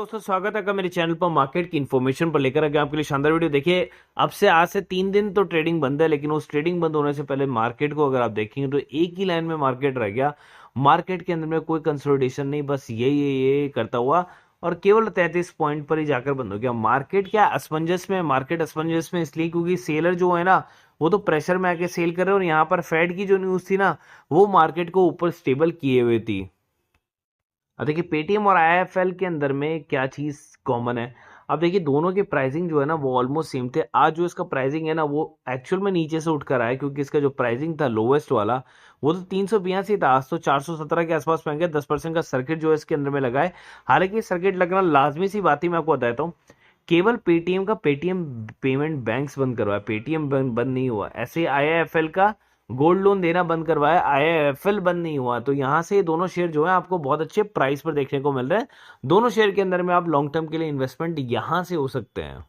दोस्तों स्वागत है का मेरे चैनल पर मार्केट की इन्फॉर्मेशन पर लेकर आ गया आपके लिए शानदार वीडियो। देखिए अब से आज से 3 दिन तो ट्रेडिंग बंद है, लेकिन उस ट्रेडिंग बंद होने से पहले मार्केट को अगर आप देखेंगे तो एक ही लाइन में मार्केट रह गया। मार्केट के अंदर में कोई कंसोलिडेशन नहीं, बस ये करता हुआ और केवल 33 पॉइंट पर ही जाकर बंद हो गया। मार्केट क्या असमंजस में, मार्केट असमंजस में इसलिए क्योंकि सेलर जो है ना वो तो प्रेशर में आके सेल कर रहे हैं, और यहाँ पर फेड की जो न्यूज थी ना वो मार्केट को ऊपर स्टेबल किए हुए थी। अब देखिए पेटीएम और आईएफएल के अंदर में क्या चीज कॉमन है। अब देखिए दोनों की प्राइसिंग जो है ना वो ऑलमोस्ट सेम थे। आज जो इसका प्राइसिंग है ना वो एक्चुअल में नीचे से उठकर आया, क्योंकि इसका जो प्राइसिंग था लोवेस्ट वाला वो तो 382 था, आज तो 417 के आसपास में गया। 10% का सर्किट जो है इसके अंदर में लगा है। हालांकि सर्किट लगना लाजमी सी बात ही मैं आपको बताता हूँ। केवल पेटीएम का पेटीएम पेमेंट बैंक्स बंद करवाया, पेटीएम बंद नहीं हुआ। ऐसे आईआईएफएल का गोल्ड लोन देना बंद करवाया, आईआईएफएल बंद नहीं हुआ। तो यहां से दोनों शेयर जो है आपको बहुत अच्छे प्राइस पर देखने को मिल रहे हैं। दोनों शेयर के अंदर में आप लॉन्ग टर्म के लिए इन्वेस्टमेंट यहां से हो सकते हैं।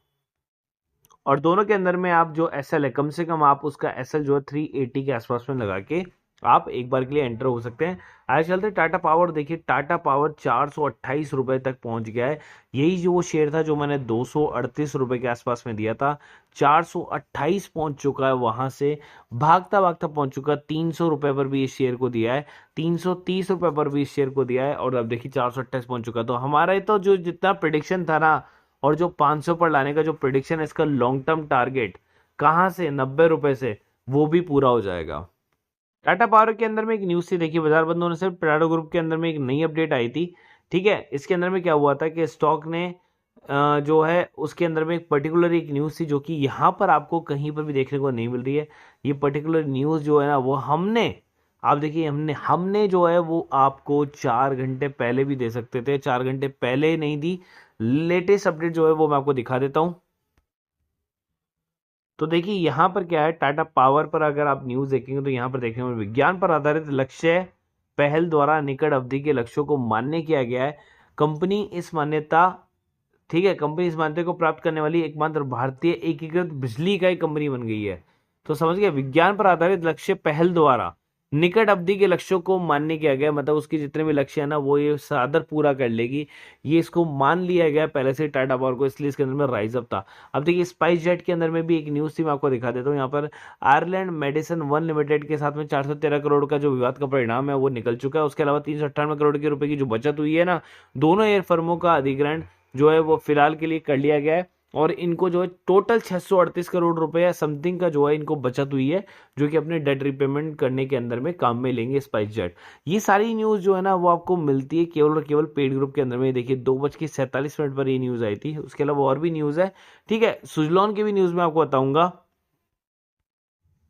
और दोनों के अंदर में आप जो एसएल है कम से कम आप उसका एसएल जो है 380 के आसपास में लगा के आप एक बार के लिए एंटर हो सकते हैं। आज चलते टाटा पावर। देखिए टाटा पावर 428 रुपए तक पहुंच गया है। यही जो वो शेयर था जो मैंने 238 रुपए के आसपास में दिया था, 428 पहुंच चुका है। वहां से भागता भागता पहुंच चुका। 300 रुपए पर भी इस शेयर को दिया है, 330 रुपए पर भी इस शेयर को दिया है, और अब देखिए 428 पहुंच चुका। तो हमारा तो जो जितना प्रिडिक्शन था ना, और जो 500 पर लाने का जो प्रिडिक्शन है, इसका लॉन्ग टर्म टारगेट कहां से 90 रुपए से वो भी पूरा हो जाएगा। टाटा पावर के अंदर में एक न्यूज थी, देखिए बाजार बंद होने से टाटा ग्रुप के अंदर में एक नई अपडेट आई थी। ठीक है, इसके अंदर में क्या हुआ था कि स्टॉक ने जो है उसके अंदर में एक पर्टिकुलर एक न्यूज थी जो कि यहाँ पर आपको कहीं पर भी देखने को नहीं मिल रही है। ये पर्टिकुलर न्यूज जो है ना वो हमने, आप देखिए हमने जो है वो आपको 4 घंटे पहले भी दे सकते थे, 4 घंटे पहले नहीं दी। लेटेस्ट अपडेट जो है वो मैं आपको दिखा देता हूं। तो देखिए यहां पर क्या है, टाटा पावर पर अगर आप न्यूज देखेंगे तो यहां पर देखने में विज्ञान पर आधारित लक्ष्य पहल द्वारा निकट अवधि के लक्ष्यों को मान्य किया गया है। कंपनी इस मान्यता ठीक है, कंपनी इस मान्यता को प्राप्त करने वाली एकमात्र भारतीय एकीकृत बिजली इकाई कंपनी बन गई है। तो समझ गए, विज्ञान पर आधारित लक्ष्य पहल द्वारा निकट अवधि के लक्ष्यों को मान्य किया गया, मतलब उसके जितने भी लक्ष्य है ना वो ये सादर पूरा कर लेगी। ये इसको मान लिया गया पहले से टाटा पावर को, इसलिए इसके अंदर में राइज अप था। अब देखिए स्पाइस जेट के अंदर में भी एक न्यूज थी, मैं आपको दिखा देता हूँ। यहाँ पर आयरलैंड मेडिसिन वन लिमिटेड के साथ में 413 करोड़ का जो विवाद का परिणाम है वो निकल चुका है। उसके अलावा 398 करोड़ के रुपए की जो बचत हुई है ना, दोनों एयर फर्मों का अधिग्रहण जो है वो फिलहाल के लिए कर लिया गया है। और इनको जो है टोटल 638 करोड़ रुपए या समथिंग का जो है इनको बचत हुई है, जो कि अपने डेट रिपेमेंट करने के अंदर में काम में लेंगे स्पाइस जेट। ये सारी न्यूज जो है ना वो आपको मिलती है केवल और केवल पेड ग्रुप के अंदर में। देखिए 2:47 पर ये न्यूज आई थी। उसके अलावा और भी न्यूज है, ठीक है, सुजलॉन की भी न्यूज मैं आपको बताऊंगा।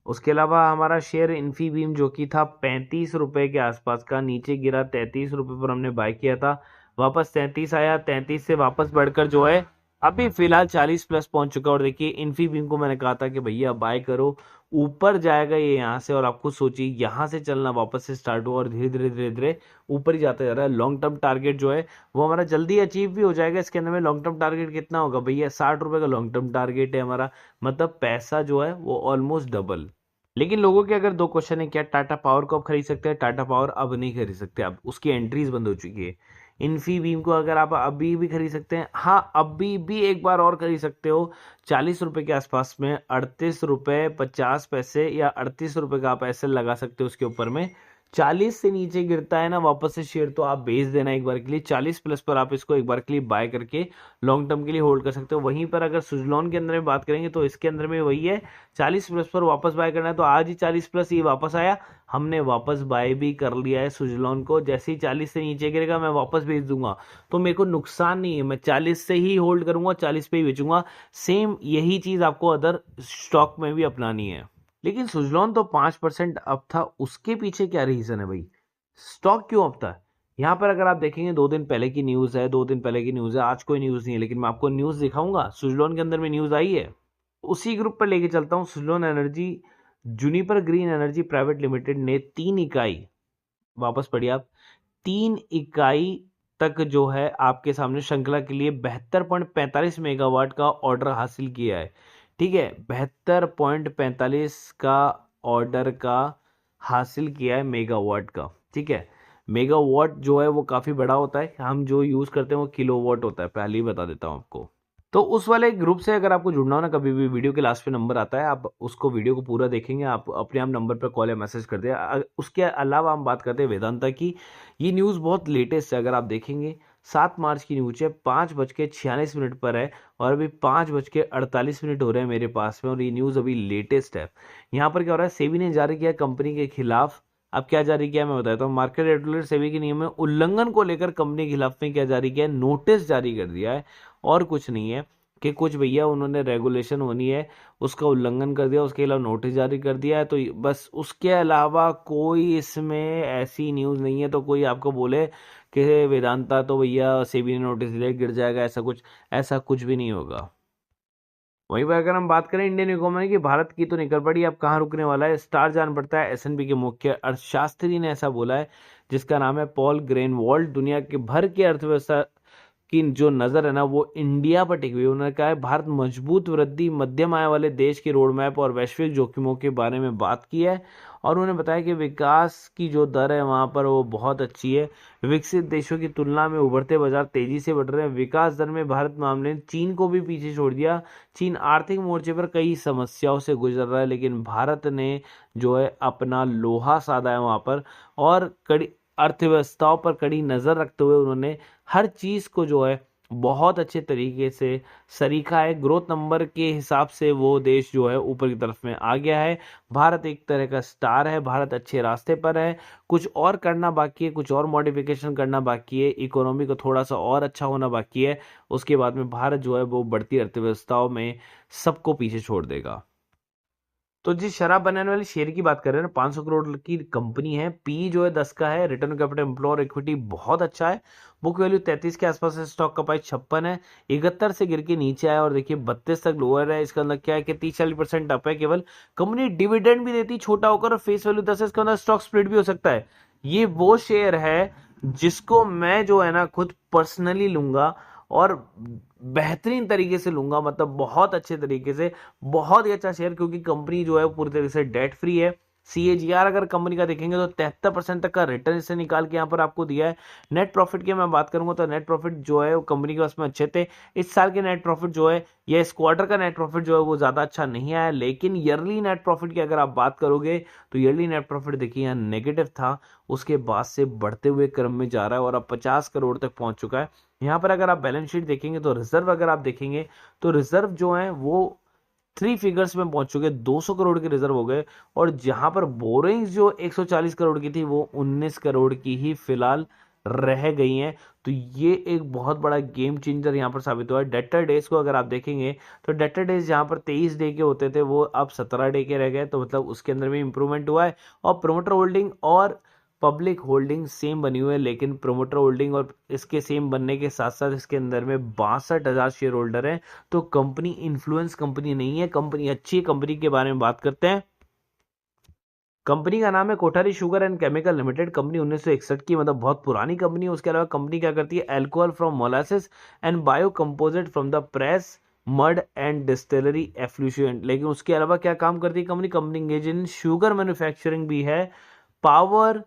उसके अलावा हमारा शेयर इन्फीबीम जो कि था 35 रुपए के आसपास का, नीचे गिरा 33 रुपए पर हमने बाय किया था, वापस 33 आया, 33 से वापस बढ़कर जो है अभी फिलहाल 40 प्लस पहुंच चुका। और देखिए इन्फीबीम को मैंने कहा था कि भैया बाय करो, ऊपर जाएगा ये यहाँ से, और आपको सोचिए यहाँ से चलना वापस से स्टार्ट हुआ और धीरे धीरे धीरे धीरे ऊपर ही जाता जा रहा है। लॉन्ग टर्म टारगेट जो है वो हमारा जल्दी अचीव भी हो जाएगा। इसके अंदर में लॉन्ग टर्म टारगेट कितना होगा भैया, 60 रुपए का लॉन्ग टर्म टारगेट है हमारा, मतलब पैसा जो है वो ऑलमोस्ट डबल। लेकिन लोगों के अगर दो क्वेश्चन है, क्या टाटा पावर को आप खरीद सकते हैं? टाटा पावर अब नहीं खरीद सकते, अब उसकी एंट्रीज बंद हो चुकी है। इन्फीबीम को अगर आप अभी भी खरीद सकते हैं, हाँ अभी भी एक बार और खरीद सकते हो 40 रुपए के आसपास में, 38 रुपए 50 पैसे या 38 रुपए का आप ऐसे लगा सकते हो उसके ऊपर में। 40 से नीचे गिरता है ना वापस से शेयर तो आप बेच देना एक बार के लिए। 40 प्लस पर आप इसको एक बार के लिए बाय करके लॉन्ग टर्म के लिए होल्ड कर सकते हो। वहीं पर अगर सुजलॉन के अंदर में बात करेंगे तो इसके अंदर में वही है, 40 प्लस पर वापस बाय करना है। तो आज ही 40 प्लस ये वापस आया, हमने वापस बाय भी कर लिया है सुजलॉन को। जैसे ही 40 से नीचे गिरेगा मैं वापस बेच दूंगा, तो मेरे को नुकसान नहीं है, मैं 40 से ही होल्ड करूंगा, 40 पे ही बेचूंगा। सेम यही चीज आपको अदर स्टॉक में भी अपनानी है। लेकिन सुजलॉन तो 5% अप था, उसके पीछे क्या रीजन है भाई, स्टॉक क्यों अप था? यहां पर अगर आप देखेंगे 2 दिन पहले की न्यूज है, 2 दिन पहले की न्यूज है, आज कोई न्यूज नहीं है, लेकिन मैं आपको न्यूज दिखाऊंगा। सुजलॉन के अंदर में न्यूज आई है, उसी ग्रुप पर लेके चलता हूं। Suzlon energy Juniper green energy private limited ने 3 इकाई, वापस पढ़िए आप, 3 इकाई तक जो है आपके सामने श्रृंखला के लिए 72.45 मेगावाट का ऑर्डर हासिल किया है। ठीक है, 72.45 का ऑर्डर का हासिल किया है मेगावाट का। ठीक है, मेगावाट जो है वो काफ़ी बड़ा होता है, हम जो यूज़ करते हैं वो किलोवाट होता है, पहले ही बता देता हूँ आपको। तो उस वाले ग्रुप से अगर आपको जुड़ना हो ना, कभी भी वीडियो के लास्ट पे नंबर आता है, आप उसको वीडियो को पूरा देखेंगे, आप अपने आप नंबर पर कॉल या मैसेज कर दिया। उसके अलावा हम बात करते हैं वेदांता की। ये न्यूज़ बहुत लेटेस्ट है, अगर आप देखेंगे 7 मार्च की न्यूज़ है, 5:46 पर है और अभी 5:48 हो रहे हैं मेरे पास में, और ये न्यूज़ अभी लेटेस्ट है। यहाँ पर क्या हो रहा है, सेबी ने जारी किया कंपनी के खिलाफ। अब क्या जारी किया मैं बताता हूँ। मार्केट रेगुलेटर सेबी के नियम में उल्लंघन को लेकर कंपनी के खिलाफ में क्या जारी किया है, नोटिस जारी कर दिया है, और कुछ नहीं है कि कुछ भैया उन्होंने रेगुलेशन होनी है उसका उल्लंघन कर दिया, उसके अलावा नोटिस जारी कर दिया है, तो बस उसके अलावा कोई इसमें ऐसी न्यूज़ नहीं है। तो कोई आपको बोले कि वेदांता तो भैया सेबी ने नोटिस दिया गिर जाएगा, ऐसा कुछ भी नहीं होगा। वहीं पर अगर हम बात करें इंडियन इकोनॉमी की, भारत की तो निकल पड़ी, अब कहाँ रुकने वाला है स्टार जान पड़ता है। एसएनपी के मुख्य अर्थशास्त्री ने ऐसा बोला है, जिसका नाम है पॉल ग्रेनवॉल्ड। दुनिया के भर की अर्थव्यवस्था की जो नजर है ना वो इंडिया पर टिकी हुई है। उन्होंने कहा है भारत मजबूत वृद्धि, मध्यम आय वाले देश के रोड मैप और वैश्विक जोखिमों के बारे में बात की है, और उन्होंने बताया कि विकास की जो दर है वहां पर वो बहुत अच्छी है। विकसित देशों की तुलना में उभरते बाजार तेजी से बढ़ रहे हैं। विकास दर में भारत मामले में चीन को भी पीछे छोड़ दिया। चीन आर्थिक मोर्चे पर कई समस्याओं से गुजर रहा है, लेकिन भारत ने जो है अपना लोहा साधा है वहां पर, और कड़ी अर्थव्यवस्थाओं पर कड़ी नजर रखते हुए उन्होंने हर चीज को जो है बहुत अच्छे तरीके से सरीखा है। ग्रोथ नंबर के हिसाब से वो देश जो है ऊपर की तरफ में आ गया है। भारत एक तरह का स्टार है, भारत अच्छे रास्ते पर है। कुछ और करना बाकी है, कुछ और मॉडिफिकेशन करना बाकी है, इकोनॉमी को थोड़ा सा और अच्छा होना बाकी है। उसके बाद में भारत जो है वो बढ़ती अर्थव्यवस्थाओं में सबको पीछे छोड़ देगा। तो जिस शराब बनाने वाली शेयर की बात कर रहे हैं ना, 500 करोड़ की कंपनी है, पी जो है 10 का है, रिटर्न कैपिटल एम्प्लॉयर इक्विटी बहुत अच्छा है, बुक वैल्यू 33 के आसपास है, स्टॉक का प्राइस 56 है, 71 से गिर के नीचे आया और देखिए 32 तक लोअर है। इसका अंदर क्या है कि 30-40% अप है केवल। कंपनी डिविडेंड भी देती छोटा होकर, और फेस वैल्यू 10 है, इसके अंदर स्टॉक स्प्लिट भी हो सकता है। ये वो शेयर है जिसको मैं जो है ना खुद पर्सनली लूंगा, और बेहतरीन तरीके से लूंगा, मतलब बहुत अच्छे तरीके से, बहुत ही अच्छा शेयर, क्योंकि कंपनी जो है पूरी तरीके से डेट फ्री है। सीएजीआर अगर कंपनी का देखेंगे तो 73% तक का रिटर्न इसे निकाल के यहाँ पर आपको दिया है। नेट प्रॉफिट की मैं बात करूंगा तो नेट प्रॉफिट जो है वो कंपनी के पास में अच्छे थे। इस साल के नेट प्रॉफिट जो है या इस क्वार्टर का नेट प्रॉफिट जो है वो ज्यादा अच्छा नहीं आया, लेकिन ईयरली नेट प्रॉफिट की अगर आप बात करोगे तो ईयरली नेट प्रॉफिट देखिए यहाँ नेगेटिव था, उसके बाद से बढ़ते हुए क्रम में जा रहा है और अब 50 करोड़ तक पहुंच चुका है। यहाँ पर अगर आप बैलेंस शीट देखेंगे तो रिजर्व अगर आप देखेंगे तो रिजर्व जो है वो 3 फिगर्स में पहुंच चुके, 200 करोड़ के रिजर्व हो गए, और जहां पर बोरिंग्स जो 140 करोड़ की थी वो 19 करोड़ की ही फिलहाल रह गई हैं। तो ये एक बहुत बड़ा गेम चेंजर यहाँ पर साबित हुआ है। डेटर डेज को अगर आप देखेंगे तो डेटर डेज जहां पर 23 डे के होते थे वो अब 17 डे के रह गए, तो मतलब उसके अंदर भी इंप्रूवमेंट हुआ है। और प्रोमोटर होल्डिंग और पब्लिक होल्डिंग सेम बनी हुई है, लेकिन प्रोमोटर होल्डिंग और इसके सेम बनने के साथ साथ इसके अंदर में 62,000 शेयर होल्डर हैं। तो कंपनी इन्फ्लुएंस कंपनी नहीं है, कंपनी अच्छी है। कंपनी के बारे में बात करते हैं। कंपनी का नाम है Kothari sugar and chemical limited. Company 1961 की, मतलब बहुत पुरानी कंपनी है। उसके अलावा कंपनी क्या करती है, alcohol from molasses and bio composite from the press mud and distillery effluent. लेकिन उसके अलावा क्या काम करती है company, company engage in sugar manufacturing भी है, पावर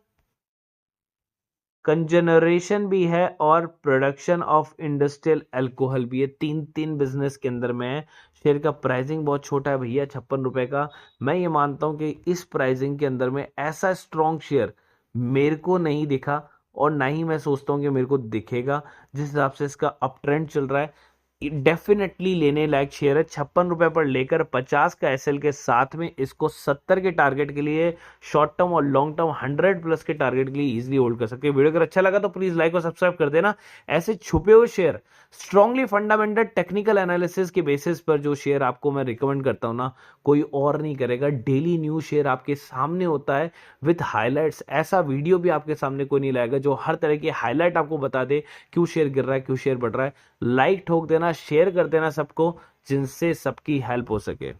कंजनरेशन भी है, और प्रोडक्शन ऑफ इंडस्ट्रियल अल्कोहल भी है। तीन तीन बिजनेस के अंदर में है। शेयर का प्राइसिंग बहुत छोटा है भैया, 56 रुपए का। मैं ये मानता हूं कि इस प्राइसिंग के अंदर में ऐसा स्ट्रॉन्ग शेयर मेरे को नहीं दिखा, और ना ही मैं सोचता हूं कि मेरे को दिखेगा। जिस हिसाब से इसका अप ट्रेंड चल रहा है, डेफिनेटली लेने लायक शेयर है। 56 रुपए पर लेकर 50 का एसएल के साथ में इसको 70 के टारगेट के लिए, शॉर्ट टर्म और लॉन्ग टर्म 100 प्लस के टारगेट के लिए इजीली होल्ड कर सकते हैं। वीडियो अगर अच्छा लगा तो प्लीज लाइक और सब्सक्राइब कर देना। ऐसे छुपे हुए share, strongly fundamental technical analysis के बेसिस पर जो शेयर आपको मैं रिकमेंड करता हूं ना, कोई और नहीं करेगा। डेली न्यू शेयर आपके सामने होता है विथ हाईलाइट्स। ऐसा वीडियो भी आपके सामने कोई नहीं लाएगा जो हर तरह की हाईलाइट आपको बता दे क्यों शेयर गिर रहा है, क्यों शेयर बढ़ रहा है। लाइक ठोक देना, शेयर कर देना सबको, जिनसे सबकी हेल्प हो सके।